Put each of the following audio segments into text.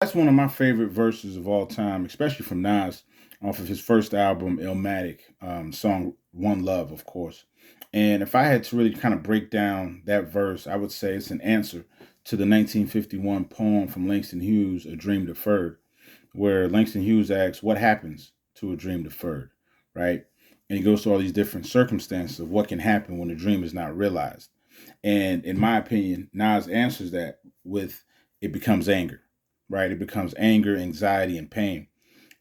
That's one of my favorite verses of all time, especially from Nas, off of his first album, Illmatic, song One Love, of course. And if I had to really kind of break down that verse, I would say it's an answer to the 1951 poem from Langston Hughes, A Dream Deferred, where Langston Hughes asks, what happens to a dream deferred, right? And he goes through all these different circumstances of what can happen when a dream is not realized. And in my opinion, Nas answers that with it becomes anger, right? It becomes anger, anxiety, and pain.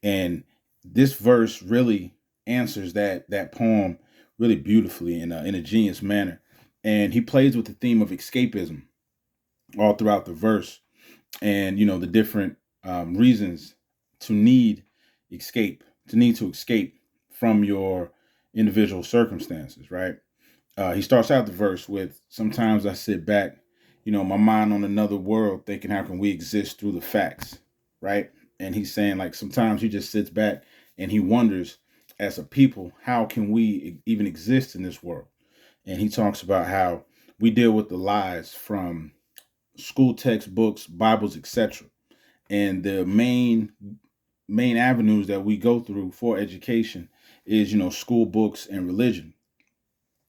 And this verse really answers that poem really beautifully in a genius manner. And he plays with the theme of escapism all throughout the verse, and the different reasons to need to escape from your individual circumstances, right? He starts out the verse with, sometimes I sit back, my mind on another world, thinking how can we exist through the facts, right? And he's saying, like, sometimes he just sits back and he wonders, as a people, how can we even exist in this world? And he talks about how we deal with the lies from school textbooks, Bibles, etc. And the main avenues that we go through for education is, school books and religion.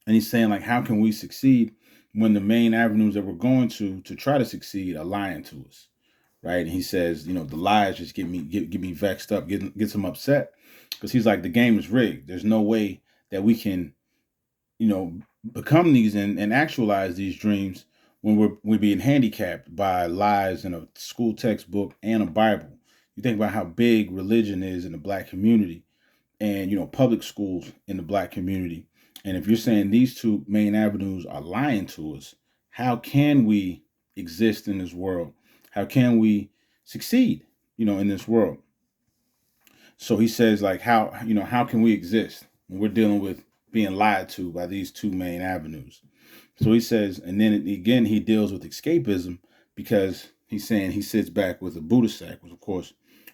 And he's saying, like, how can we succeed when the main avenues that we're going to try to succeed are lying to us, right? And he says, the lies just get me vexed up, gets him upset, because he's like, the game is rigged. There's no way that we can, become these and actualize these dreams when we're being handicapped by lies in a school textbook and a Bible. You think about how big religion is in the black community, and public schools in the black community. And if you're saying these two main avenues are lying to us, how can we exist in this world? How can we succeed, in this world? So he says, like, how can we exist when we're dealing with being lied to by these two main avenues? So he says, and then again, he deals with escapism, because he's saying he sits back with a Buddha sack, which of course,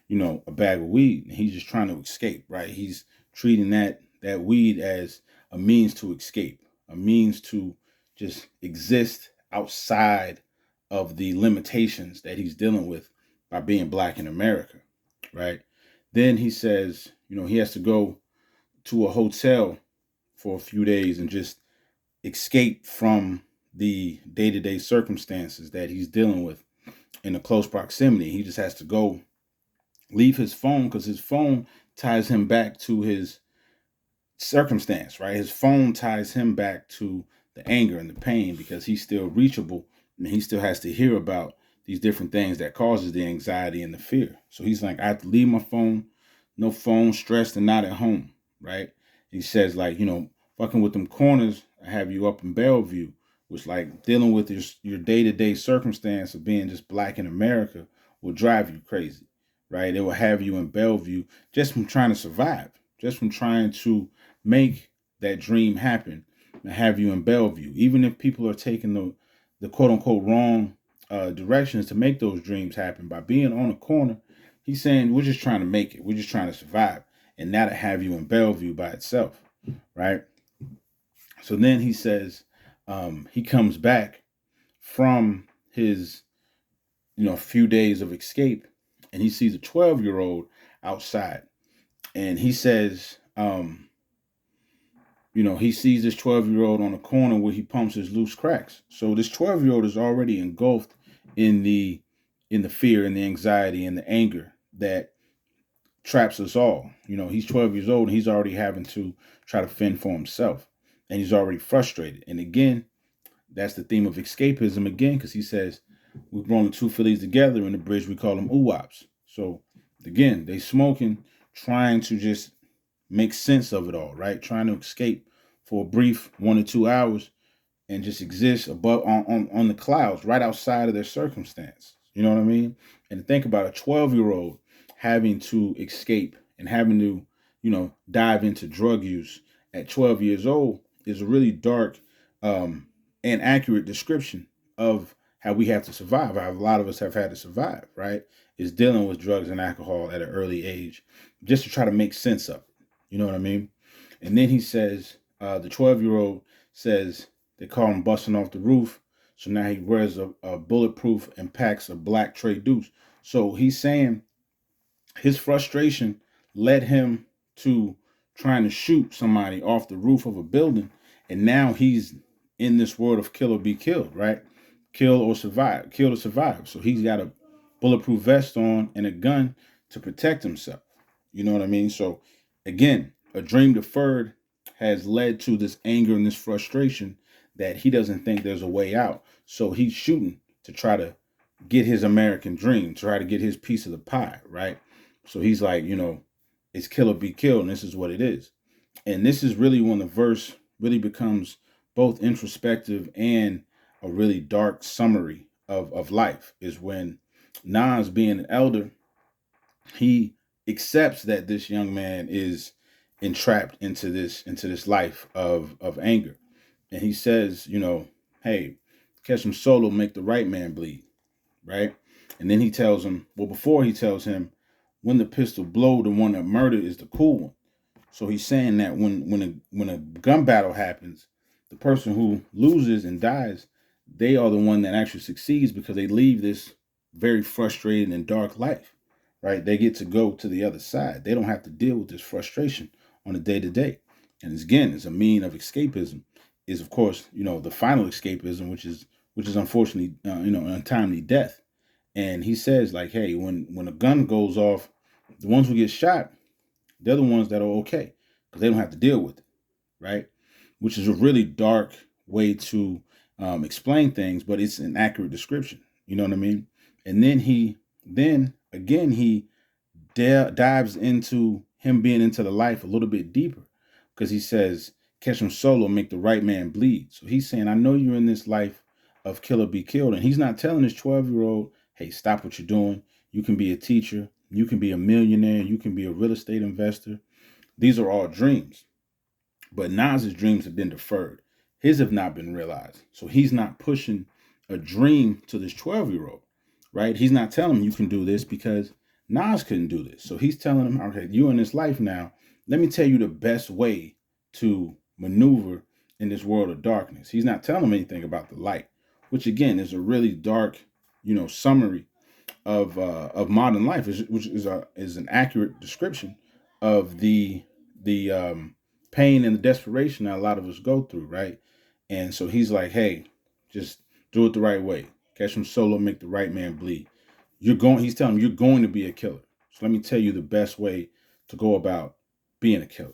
a bag of weed, and he's just trying to escape, right? He's treating that weed as a means to escape, a means to just exist outside of the limitations that he's dealing with by being black in America, right? Then he says, he has to go to a hotel for a few days and just escape from the day-to-day circumstances that he's dealing with in a close proximity. He just has to go leave his phone, because his phone ties him back to his circumstance, right? His phone ties him back to the anger and the pain, because he's still reachable and he still has to hear about these different things that causes the anxiety and the fear. So he's like, I have to leave my phone, no phone, stressed and not at home, right? He says, like, fucking with them corners, I have you up in Bellevue, which, like, dealing with your day-to-day circumstance of being just black in America will drive you crazy, right? It will have you in Bellevue just from trying to survive, just from trying to make that dream happen, and have you in Bellevue. Even if people are taking the quote unquote wrong directions to make those dreams happen by being on a corner, he's saying we're just trying to make it. We're just trying to survive, and now to have you in Bellevue by itself, right? So then he says, he comes back from his few days of escape, and he sees a 12-year-old outside, and he says, he sees this 12-year-old on a corner where he pumps his loose cracks. So this 12-year-old is already engulfed in the fear and the anxiety and the anger that traps us all. He's 12 years old and he's already having to try to fend for himself. And he's already frustrated. And again, that's the theme of escapism again, because he says we've rolling two Phillies together in the bridge, we call them oops. So again, they smoking, trying to just make sense of it all, right? Trying to escape for a brief 1 or 2 hours and just exist above on the clouds, right outside of their circumstance. You know what I mean? And to think about a 12-year-old having to escape and having to, dive into drug use at 12 years old is a really dark and accurate description of how we have to survive. How a lot of us have had to survive, right? Is dealing with drugs and alcohol at an early age just to try to make sense of it. You know what I mean? And then he says, the 12-year-old says they call him busting off the roof. So now he wears a bulletproof and packs a black Trey Deuce, So he's saying his frustration led him to trying to shoot somebody off the roof of a building, and now he's in this world of kill or be killed, right? Kill or survive. So he's got a bulletproof vest on and a gun to protect himself. You know what I mean? So again, a dream deferred has led to this anger and this frustration that he doesn't think there's a way out. So he's shooting to try to get his American dream, try to get his piece of the pie, right? So he's like, it's kill or be killed, and this is what it is. And this is really when the verse really becomes both introspective and a really dark summary of life, is when Nas, being an elder, he accepts that this young man is entrapped into this life of anger. And he says, hey, catch him solo, make the right man bleed, right? And then he tells him, well, before he tells him, when the pistol blow, the one that murdered is the cool one. So he's saying that when a gun battle happens, the person who loses and dies, they are the one that actually succeeds because they leave this very frustrated and dark life, right? They get to go to the other side. They don't have to deal with this frustration on a day to day. And it's a mean of escapism. Is of course the final escapism, which is unfortunately untimely death. And he says like, hey, when a gun goes off, the ones who get shot, they're the ones that are okay because they don't have to deal with it, right? Which is a really dark way to explain things, but it's an accurate description. You know what I mean? And then again, he dives into him being into the life a little bit deeper because he says, catch him solo, make the right man bleed. So he's saying, I know you're in this life of kill or be killed. And he's not telling his 12-year-old, hey, stop what you're doing. You can be a teacher. You can be a millionaire. You can be a real estate investor. These are all dreams. But Nas's dreams have been deferred. His have not been realized. So he's not pushing a dream to this 12-year-old, right? He's not telling him you can do this because Nas couldn't do this. So he's telling him, okay, you're in this life now. Let me tell you the best way to maneuver in this world of darkness. He's not telling him anything about the light, which again is a really dark, summary of modern life, which is an accurate description of the pain and the desperation that a lot of us go through, right? And so he's like, hey, just do it the right way. Catch him solo, make the right man bleed. He's telling him you're going to be a killer. So let me tell you the best way to go about being a killer.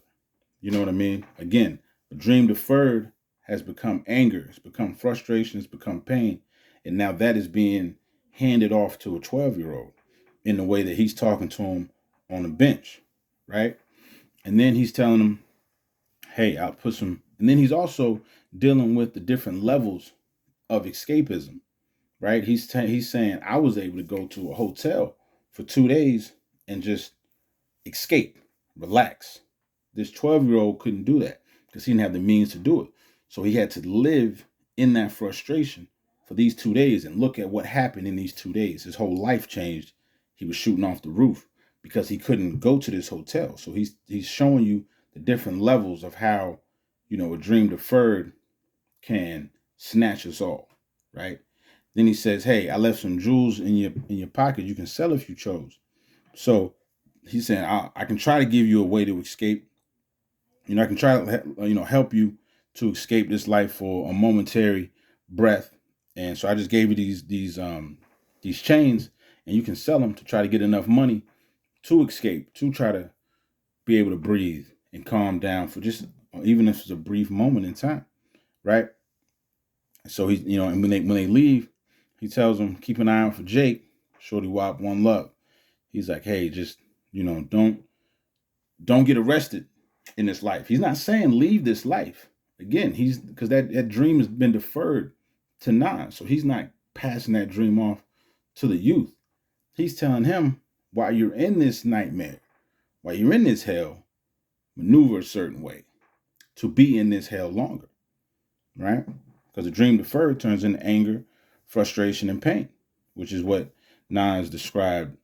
You know what I mean? Again, a dream deferred has become anger, it's become frustration, it's become pain. And now that is being handed off to a 12-year-old in the way that he's talking to him on a bench, right? And then he's telling him, hey, I'll put some. And then he's also dealing with the different levels of escapism, right? He's saying, I was able to go to a hotel for 2 days and just escape, relax. This 12-year-old couldn't do that because he didn't have the means to do it. So he had to live in that frustration for these 2 days and look at what happened in these 2 days. His whole life changed. He was shooting off the roof because he couldn't go to this hotel. So he's showing you the different levels of how, a dream deferred can snatch us all, right? Then he says, hey, I left some jewels in your pocket. You can sell if you chose. So he's saying, I can try to give you a way to escape. I can try to, help you to escape this life for a momentary breath. And so I just gave you these chains, and you can sell them to try to get enough money to escape, to try to be able to breathe and calm down for just, even if it's a brief moment in time, right? So he's, and when they leave, he tells them, keep an eye out for Jake, Shorty Wop, One Love. He's like, hey, just, don't get arrested in this life. He's not saying leave this life. Again, he's because that dream has been deferred to Nas. So he's not passing that dream off to the youth. He's telling him, while you're in this nightmare, while you're in this hell, maneuver a certain way to be in this hell longer, right? Because the dream deferred turns into anger, frustration, and pain, which is what Nas described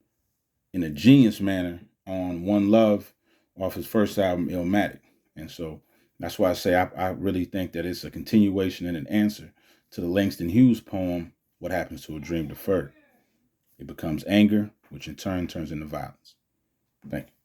in a genius manner on One Love off his first album, Illmatic. And so that's why I say I really think that it's a continuation and an answer to the Langston Hughes poem, What Happens to a Dream Deferred. It becomes anger, which in turn turns into violence. Thank you.